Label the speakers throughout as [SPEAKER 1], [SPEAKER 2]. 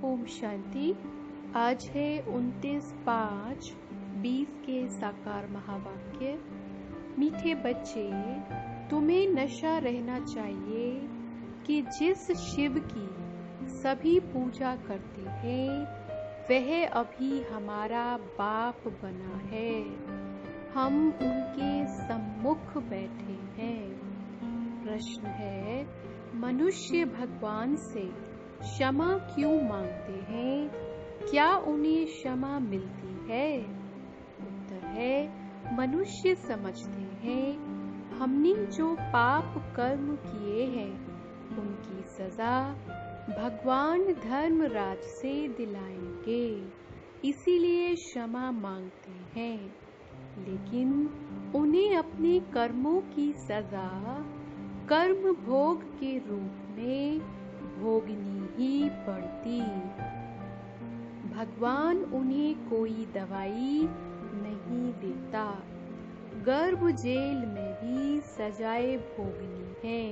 [SPEAKER 1] ओम शांति। आज है 29/5/20 के साकार महावाक्य। मीठे बच्चे, तुम्हें नशा रहना चाहिए कि जिस शिव की सभी पूजा करते हैं वह अभी हमारा बाप बना है। हम उनके सम्मुख बैठे हैं। प्रश्न है, मनुष्य भगवान से क्षमा क्यों मांगते हैं? क्या उन्हें क्षमा मिलती है? उत्तर है, मनुष्य समझते हैं हमने जो पाप कर्म किए हैं उनकी सजा भगवान धर्मराज से दिलाएंगे, इसीलिए क्षमा मांगते हैं। लेकिन उन्हें अपने कर्मों की सजा कर्म भोग के रूप में भोगनी ही पड़ती। भगवान उन्हें कोई दवाई नहीं देता। गर्भ जेल में भी सजाएं भोगनी है।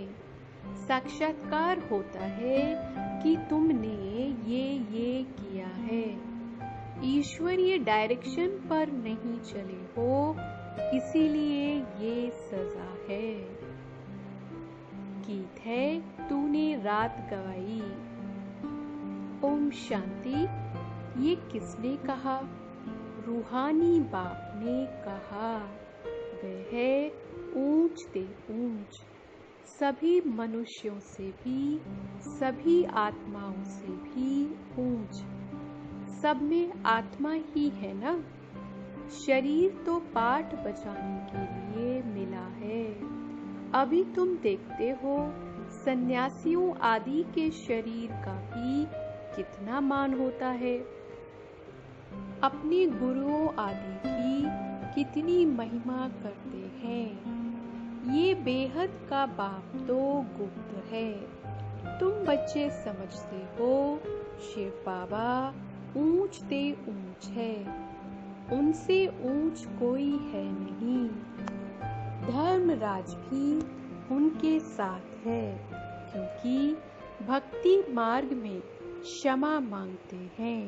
[SPEAKER 1] साक्षात्कार होता है कि तुमने ये किया है। ईश्वरीय डायरेक्शन पर नहीं चले हो, इसीलिए ये सजा है। गीत है, तूने रात गवाई। ओम शांति। ये किसने कहा? रूहानी बाप ने कहा। वह है ऊंच ते ऊंच, सभी मनुष्यों से भी, सभी आत्माओं से भी ऊंच। सब में आत्मा ही है ना। शरीर तो पाठ बजाने के लिए मिला है। अभी तुम देखते हो सन्यासियों आदि के शरीर का भी कितना मान होता है। अपने गुरुओं आदि की कितनी महिमा करते हैं। ये बेहद का बाप तो गुप्त है। तुम बच्चे समझते हो शिव बाबा ऊंच ते ऊंच है, उनसे ऊंच कोई है नहीं। धर्मराज भी उनके साथ है, क्योंकि भक्ति मार्ग में क्षमा मांगते हैं।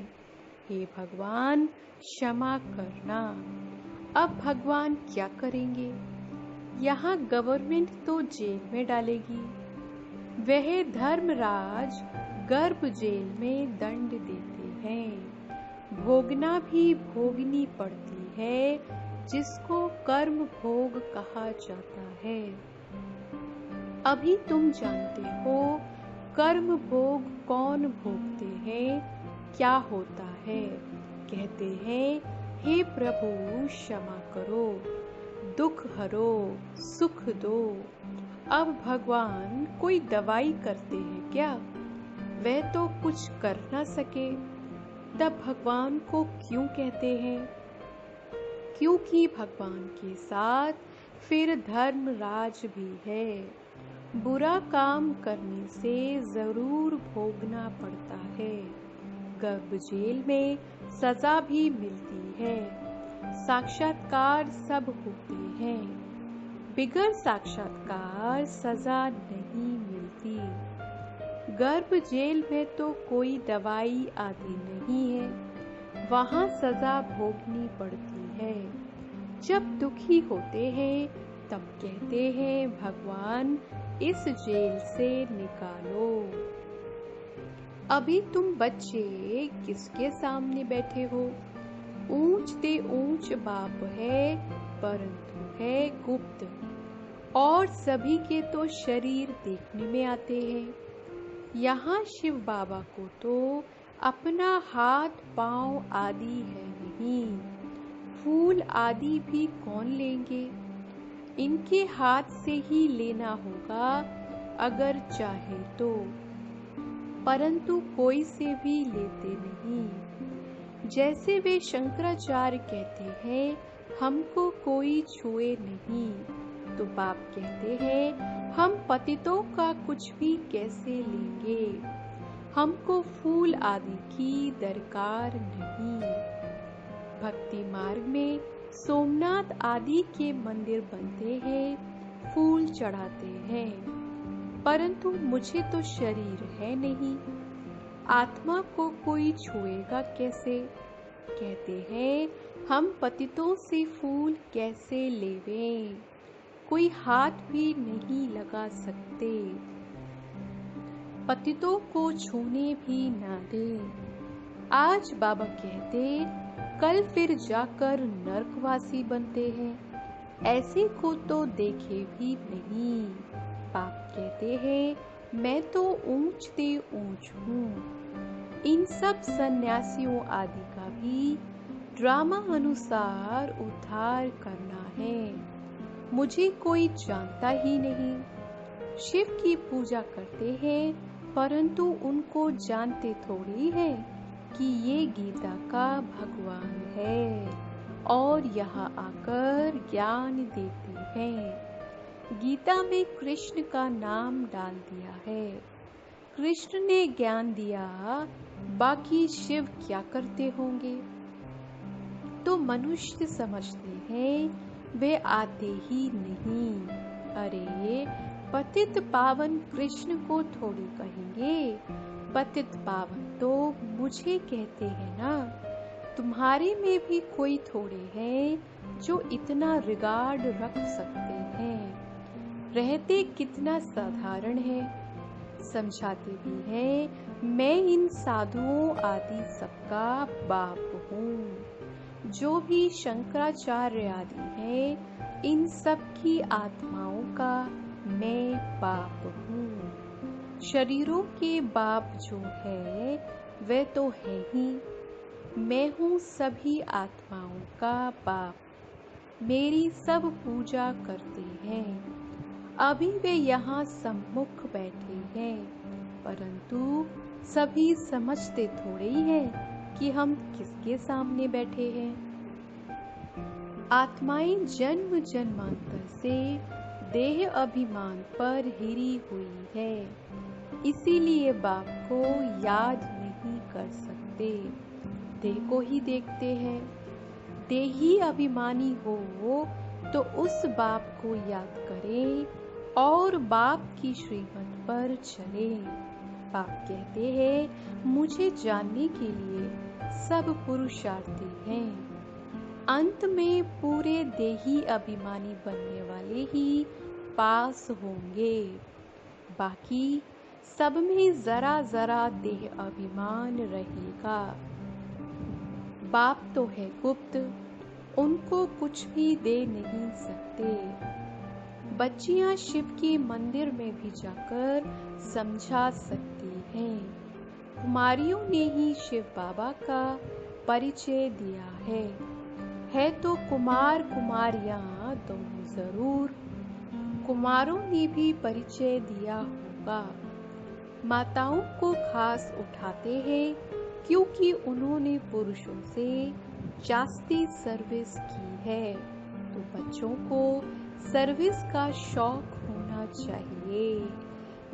[SPEAKER 1] हे भगवान, क्षमा करना। अब भगवान क्या करेंगे? यहाँ गवर्नमेंट तो जेल में डालेगी। वह धर्मराज गर्भ जेल में दंड देते हैं। भोगना भी भोगनी पड़ती है, जिसको कर्म भोग कहा जाता है। अभी तुम जानते हो कर्म भोग कौन भोगते हैं, क्या होता है। कहते हैं, हे प्रभु क्षमा करो, दुख हरो, सुख दो। अब भगवान कोई दवाई करते हैं क्या? वह तो कुछ कर ना सके, तब भगवान को क्यों कहते हैं? क्योंकि भगवान के साथ फिर धर्मराज भी है। बुरा काम करने से जरूर भोगना पड़ता है। गर्भ जेल में सजा भी मिलती है। साक्षात्कार सब होते हैं, बिगर साक्षात्कार सजा नहीं मिलती। गर्भ जेल में तो कोई दवाई आदि नहीं है, वहाँ सजा भोगनी पड़ती है। जब दुखी होते हैं तब कहते हैं, भगवान इस जेल से निकालो। अभी तुम बच्चे किसके सामने बैठे हो? ऊंच ते ऊंच बाप है, परंतु है गुप्त। और सभी के तो शरीर देखने में आते हैं। यहाँ शिव बाबा को तो अपना हाथ पांव आदि है नहीं। फूल आदि भी कौन लेंगे? इनके हाथ से ही लेना होगा अगर चाहे तो, परंतु कोई से भी लेते नहीं। जैसे वे शंकराचार्य कहते हैं, हमको कोई छुए नहीं, तो बाप कहते हैं, हम पतितों का कुछ भी कैसे लेंगे। हमको फूल आदि की दरकार नहीं। भक्ति मार्ग में सोमनाथ आदि के मंदिर बनते हैं, फूल चढ़ाते हैं, परंतु मुझे तो शरीर है नहीं। आत्मा को कोई छुएगा कैसे? कहते हैं हम पतितों से फूल कैसे लेवें, कोई हाथ भी नहीं लगा सकते, पतितों को छूने भी ना दे। आज बाबा कहते कल फिर जाकर नरकवासी बनते हैं, ऐसे को तो देखे भी नहीं। बाप कहते हैं मैं तो ऊंच से ऊंच हूँ। इन सब सन्यासियों आदि का भी ड्रामा अनुसार उद्धार करना है। मुझे कोई जानता ही नहीं। शिव की पूजा करते हैं परंतु उनको जानते थोड़ी है कि ये गीता का भगवान है और यहाँ आकर ज्ञान देते हैं। गीता में कृष्ण का नाम डाल दिया है। कृष्ण ने ज्ञान दिया, बाकी शिव क्या करते होंगे? तो मनुष्य समझते हैं वे आते ही नहीं। अरे पतित पावन कृष्ण को थोड़ी कहेंगे, पतित पावन तो मुझे कहते हैं ना। तुम्हारे में भी कोई थोड़े हैं जो इतना रिगार्ड रख सकते हैं। रहते कितना साधारण है। समझाते भी हैं मैं इन साधुओं आदि सबका बाप हूँ। जो भी शंकराचार्य आदि है इन सब की आत्माओं का मैं बाप हूँ। शरीरों के बाप जो है वे तो है ही। मैं हूँ सभी आत्माओं का बाप। मेरी सब पूजा करते हैं। अभी वे यहाँ सम्मुख बैठे हैं, परंतु सभी समझते थोड़े ही हैं कि हम किसके सामने बैठे हैं। आत्माएं जन्म जन्मांतर से देह अभिमान पर हिरी हुई है, इसीलिए बाप को याद नहीं कर सकते। देह को ही देखते हैं। देही अभिमानी हो तो उस बाप को याद करें और बाप की श्रीमत पर चले। बाप कहते हैं मुझे जानने के लिए सब पुरुषार्थी हैं। अंत में पूरे देही अभिमानी बनने वाले ही पास होंगे। बाकी सब में जरा जरा देह अभिमान रहेगा। बाप तो है गुप्त, उनको कुछ भी दे नहीं सकते। बच्चियां शिव के मंदिर में भी जाकर समझा सकती हैं। कुमारियों ने ही शिव बाबा का परिचय दिया है तो कुमार कुमारियां दोनों जरूर। कुमारों ने भी परिचय दिया होगा। माताओं को खास उठाते हैं क्योंकि उन्होंने पुरुषों से जास्ती सर्विस की है, तो बच्चों को सर्विस का शौक होना चाहिए।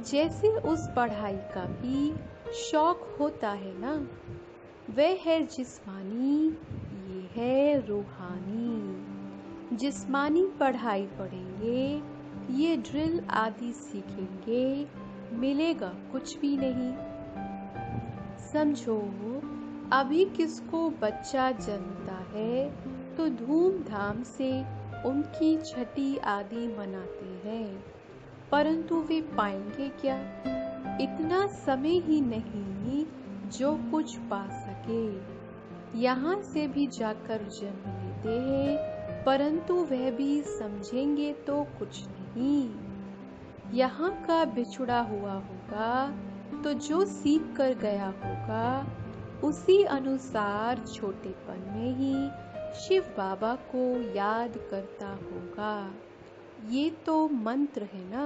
[SPEAKER 1] जैसे उस पढ़ाई का भी शौक होता है ना। वह है जिस्मानी, ये है रूहानी। जिस्मानी पढ़ाई पढ़ेंगे, ये ड्रिल आदि सीखेंगे, मिलेगा कुछ भी नहीं। समझो अभी किसको बच्चा जन्मता है तो धूमधाम से उनकी छठी आदि मनाते हैं, परंतु वे पाएंगे क्या? इतना समय ही नहीं जो कुछ पा सके। यहाँ से भी जाकर जन्म लेते हैं, परंतु वह भी समझेंगे तो कुछ नहीं। यहाँ का बिछुड़ा हुआ होगा तो जो सीख कर गया होगा उसी अनुसार छोटेपन में ही शिव बाबा को याद करता होगा। ये तो मंत्र है ना।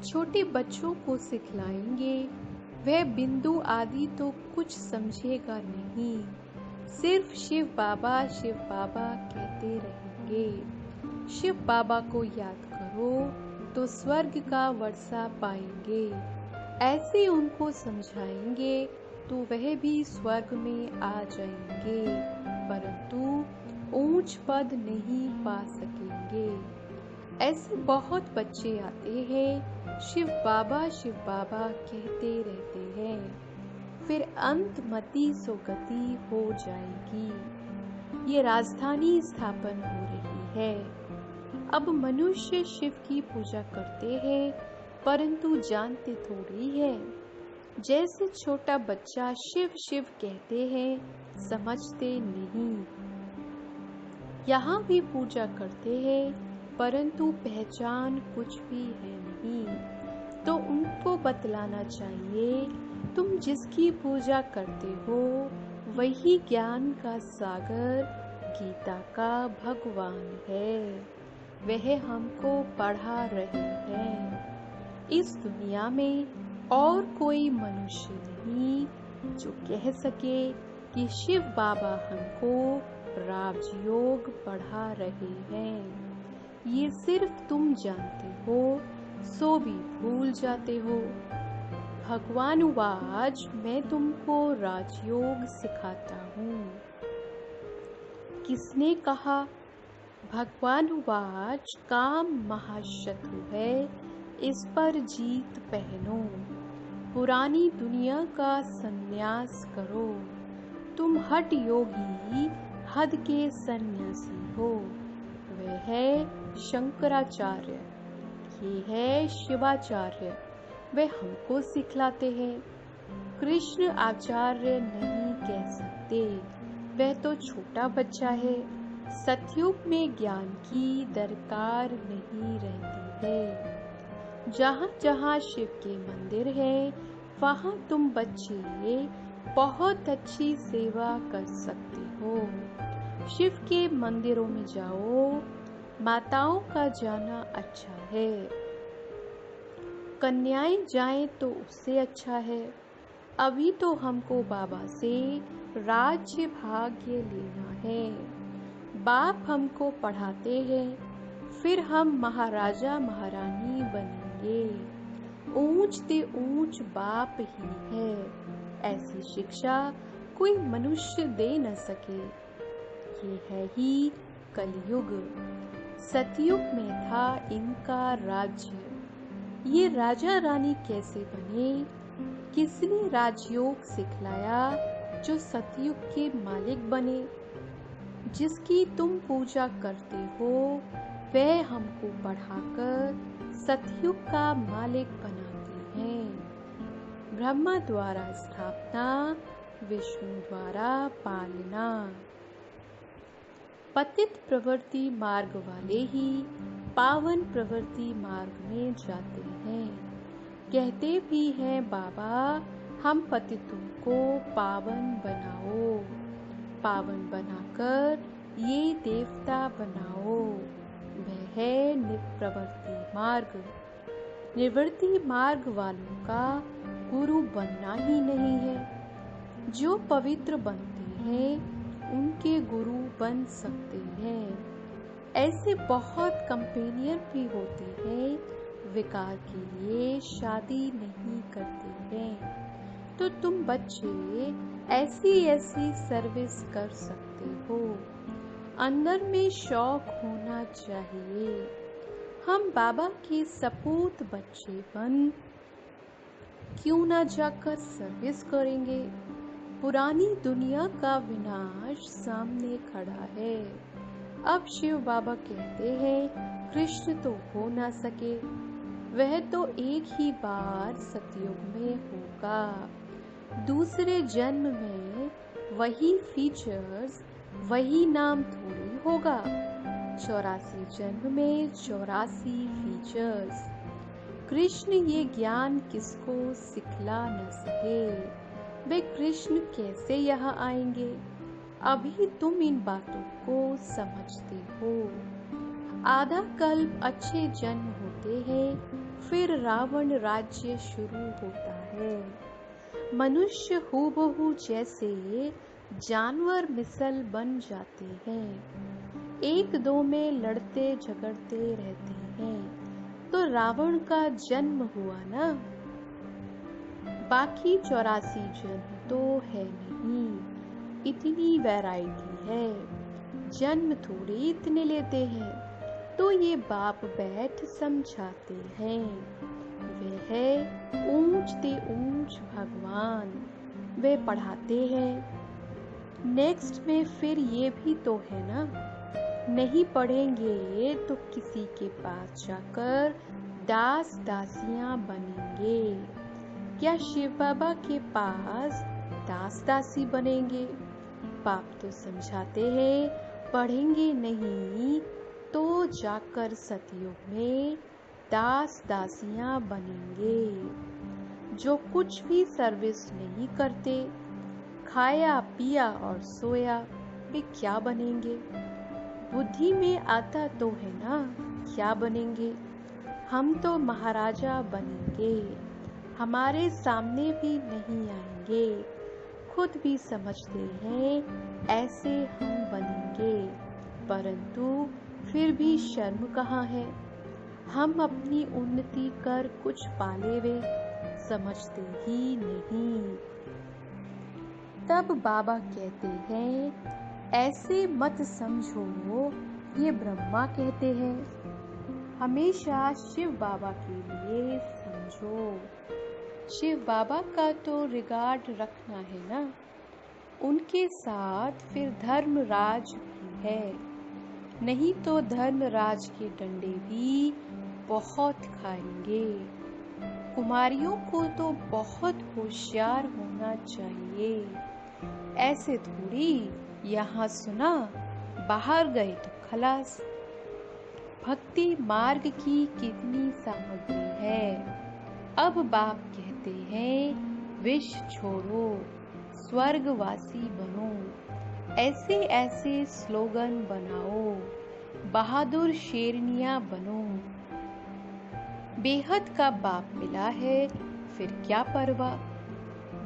[SPEAKER 1] छोटे बच्चों को सिखलाएंगे, वह बिंदु आदि तो कुछ समझेगा नहीं, सिर्फ शिव बाबा कहते रहेंगे। शिव बाबा को याद करो तो स्वर्ग का वर्षा पाएंगे। ऐसे उनको समझाएंगे तो वह भी स्वर्ग में आ जाएंगे, परंतु ऊंच पद नहीं पा सकेंगे। ऐसे बहुत बच्चे आते हैं, शिव बाबा कहते रहते हैं, फिर अंतमति सोगति हो जाएगी। ये राजधानी स्थापन हो रही है। अब मनुष्य शिव की पूजा करते हैं, परंतु जानते थोड़ी है। जैसे छोटा बच्चा शिव शिव कहते हैं, समझते नहीं। यहाँ भी पूजा करते हैं, परंतु पहचान कुछ भी है नहीं। तो उनको बतलाना चाहिए, तुम जिसकी पूजा करते हो वही ज्ञान का सागर, गीता का भगवान है। वह हमको पढ़ा रहे हैं। इस दुनिया में और कोई मनुष्य नहीं जो कह सके कि शिव बाबा हमको राजयोग पढ़ा रहे हैं। ये सिर्फ तुम जानते हो, सो भी भूल जाते हो। भगवान वाज, मैं तुमको राजयोग सिखाता हूँ। किसने कहा? भगवान वाज, काम महाशत्रु है, इस पर जीत पहनो। पुरानी दुनिया का संन्यास करो। तुम हठ योगी, हद के सन्यासी हो। वे है शंकराचार्य, ये है शिवाचार्य। वे हमको सिखलाते हैं। कृष्ण आचार्य नहीं कह सकते, वह तो छोटा बच्चा है। सतयुग में ज्ञान की दरकार नहीं रहती है। जहाँ जहाँ शिव के मंदिर है, वहाँ तुम बच्चे बहुत अच्छी सेवा कर सकते हो। शिव के मंदिरों में जाओ, माताओं का जाना अच्छा है। कन्याएं जाएं तो उससे अच्छा है। अभी तो हमको बाबा से राज्य भाग्य लेना है। बाप हमको पढ़ाते हैं, फिर हम महाराजा महारानी बनेंगे। ऊंच ते ऊंच बाप ही है। ऐसी शिक्षा कोई मनुष्य दे न सके। ये है ही कलयुग। सतयुग में था इनका राज्य। ये राजा रानी कैसे बने? किसने राजयोग सिखलाया जो सतयुग के मालिक बने? जिसकी तुम पूजा करते हो वह हमको पढ़ाकर सतयुग का मालिक बनाते हैं। ब्रह्मा द्वारा स्थापना, विष्णु द्वारा पालना। पतित प्रवृत्ति मार्ग वाले ही पावन प्रवृत्ति मार्ग में जाते हैं। कहते भी हैं बाबा, हम पतितों को पावन बनाओ। पावन बनाकर ये देवता बनाओ। वह है निवृत्ति मार्ग। निवृत्ति मार्ग वालों का गुरु बनना ही नहीं है। जो पवित्र बनते हैं उनके गुरु बन सकते हैं। ऐसे बहुत कंपेनियन भी होते हैं, विकार के लिए शादी नहीं करते हैं। तो तुम बच्चे ऐसी ऐसी सर्विस कर सकते हो। अंदर में शौक होना चाहिए। हम बाबा के सपूत बच्चे बन क्यों ना जाकर सर्विस करेंगे। पुरानी दुनिया का विनाश सामने खड़ा है। अब शिव बाबा कहते हैं कृष्ण तो हो ना सके, वह तो एक ही बार सतयुग में होगा। दूसरे जन्म में वही फीचर्स, वही नाम थोड़ी होगा। 84 जन्म में 84 फीचर्स। कृष्ण ये ज्ञान किसको सिखला न सके। वे कृष्ण कैसे यहाँ आएंगे? अभी तुम इन बातों को समझते हो। आधा कल्प अच्छे जन्म होते हैं, फिर रावण राज्य शुरू होता है। मनुष्य हूबहू जैसे जानवर मिसल बन जाते हैं। एक दो में लड़ते झगड़ते रहते हैं, तो रावण का जन्म हुआ ना। बाकी 84 जन्म तो है नहीं। इतनी वैरायटी है। जन्म थोड़े इतने लेते हैं। तो ये बाप बैठ समझाते हैं। वे है ऊंच ते ऊंच भगवान। वे पढ़ाते हैं। नेक्स्ट में फिर ये भी तो है ना, नहीं पढ़ेंगे तो किसी के पास जाकर दास दासियां बनेंगे। क्या शिव बाबा के पास दास दासी बनेंगे? बाप तो समझाते हैं, पढ़ेंगे नहीं तो जाकर सतयुग में दास दासियां बनेंगे। जो कुछ भी सर्विस नहीं करते, खाया पिया और सोया, वे क्या बनेंगे? बुद्धि में आता तो है ना, क्या बनेंगे? हम तो महाराजा बनेंगे, हमारे सामने भी नहीं आएंगे, खुद भी समझते हैं ऐसे हम बनेंगे, परंतु फिर भी शर्म कहाँ है? हम अपनी उन्नति कर कुछ पाले वे समझते ही नहीं। तब बाबा कहते हैं, ऐसे मत समझो, ये ब्रह्मा कहते हैं। हमेशा शिव बाबा के लिए समझो। शिव बाबा का तो रिगार्ड रखना है ना, उनके साथ फिर धर्मराज भी है, नहीं तो धर्मराज के डंडे भी बहुत खाएंगे। कुमारियों को तो बहुत होशियार होना चाहिए, ऐसे थोड़ी यहाँ सुना बाहर गए तो खलास। भक्ति मार्ग की कितनी सामग्री है। अब बाप कहते हैं, विष छोड़ो, स्वर्गवासी बनो, ऐसे ऐसे स्लोगन बनाओ, बहादुर शेरनियां बनो। बेहद का बाप मिला है, फिर क्या परवाह।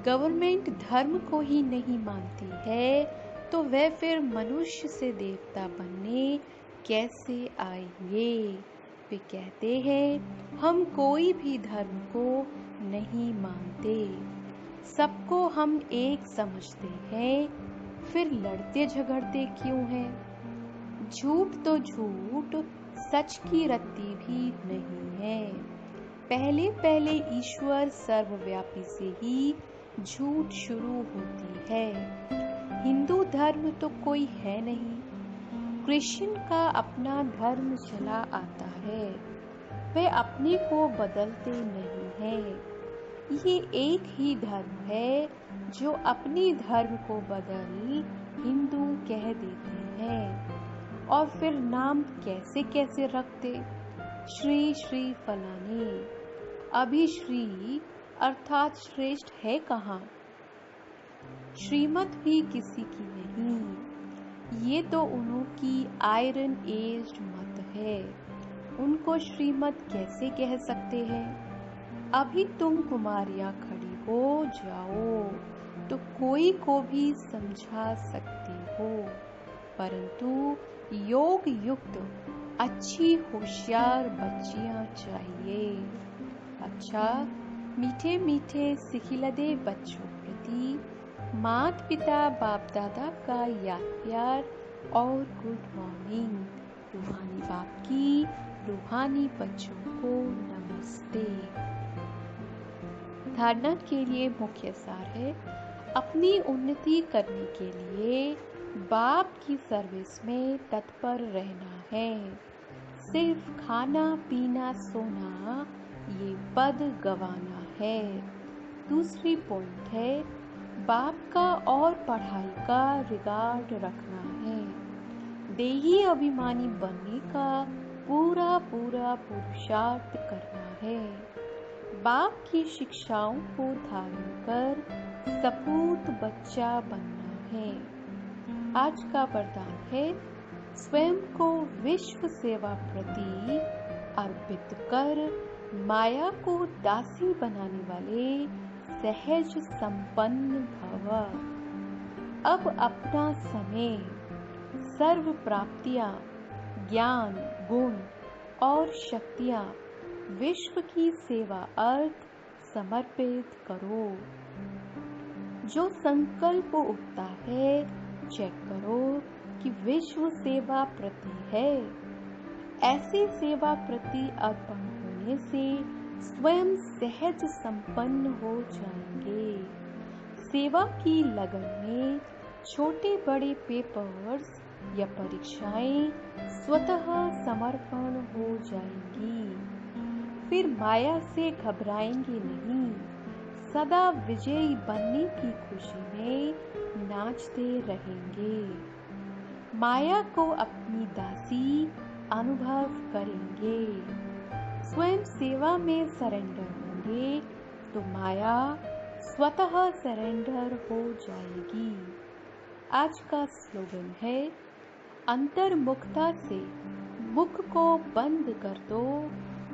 [SPEAKER 1] गवर्नमेंट धर्म को ही नहीं मानती है तो वह फिर मनुष्य से देवता बनने कैसे आएंगे? वे कहते हैं, हम कोई भी धर्म को नहीं मानते, सबको हम एक समझते हैं, फिर लड़ते झगड़ते क्यों हैं? झूठ तो झूठ, सच की रत्ती भी नहीं है। पहले पहले ईश्वर सर्वव्यापी से ही झूठ शुरू होती है। हिंदू धर्म तो कोई है नहीं, क्रिश्चियन का अपना धर्म चला आता है, वे अपने को बदलते नहीं हैं। ये एक ही धर्म है जो अपने धर्म को बदल हिंदू कह देते हैं, और फिर नाम कैसे कैसे रखते, श्री श्री फलाने। अभी श्री अर्थात श्रेष्ठ है कहाँ? श्रीमत भी किसी की नहीं, ये तो उनकी आयरन एज्ड मत है, उनको श्रीमत कैसे कह सकते हैं? अभी तुम कुमारियां खड़ी हो जाओ तो कोई को भी समझा सकती हो, परंतु योग युक्त अच्छी होशियार बच्चियां चाहिए। अच्छा, मीठे मीठे सिखिलदे बच्चों प्रति माता पिता बाप दादा का याद प्यार और गुड मॉर्निंग। रूहानी बाप की रूहानी बच्चों को नमस्ते। धारणा के लिए मुख्य सार है, अपनी उन्नति करने के लिए बाप की सर्विस में तत्पर रहना है। सिर्फ खाना पीना सोना ये पद गवाना है। दूसरी पॉइंट है, बाप का और पढ़ाई का रिगार्ड रखना है। देही अभिमानी बनने का पूरा पूरा पुरुषार्थ करना है। बाप की शिक्षाओं को धारण कर सपूत बच्चा बनना है। आज का वरदान है, स्वयं को विश्व सेवा प्रति अर्पित कर माया को दासी बनाने वाले सहज संपन्न भव। अब अपना समय, सर्व प्राप्तियां, ज्ञान, गुण और शक्तियां विश्व की सेवा अर्थ समर्पित करो। जो संकल्प उठता है, चेक करो कि विश्व सेवा प्रति है। ऐसी सेवा प्रति अर्पण होने से स्वयं सहज संपन्न हो जाएंगे। सेवा की लगन में छोटे बड़े पेपर्स या परीक्षाएं स्वतः समर्पण हो जाएंगी। फिर माया से घबराएंगे नहीं, सदा विजयी बनने की खुशी में नाचते रहेंगे। माया को अपनी दासी अनुभव करेंगे। स्वयं सेवा में सरेंडर होंगे तो माया स्वतः सरेंडर हो जाएगी। आज का स्लोगन है, अंतर्मुखता से मुख को बंद कर दो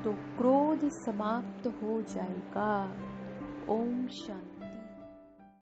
[SPEAKER 1] तो क्रोध समाप्त हो जाएगा। ओम शांति।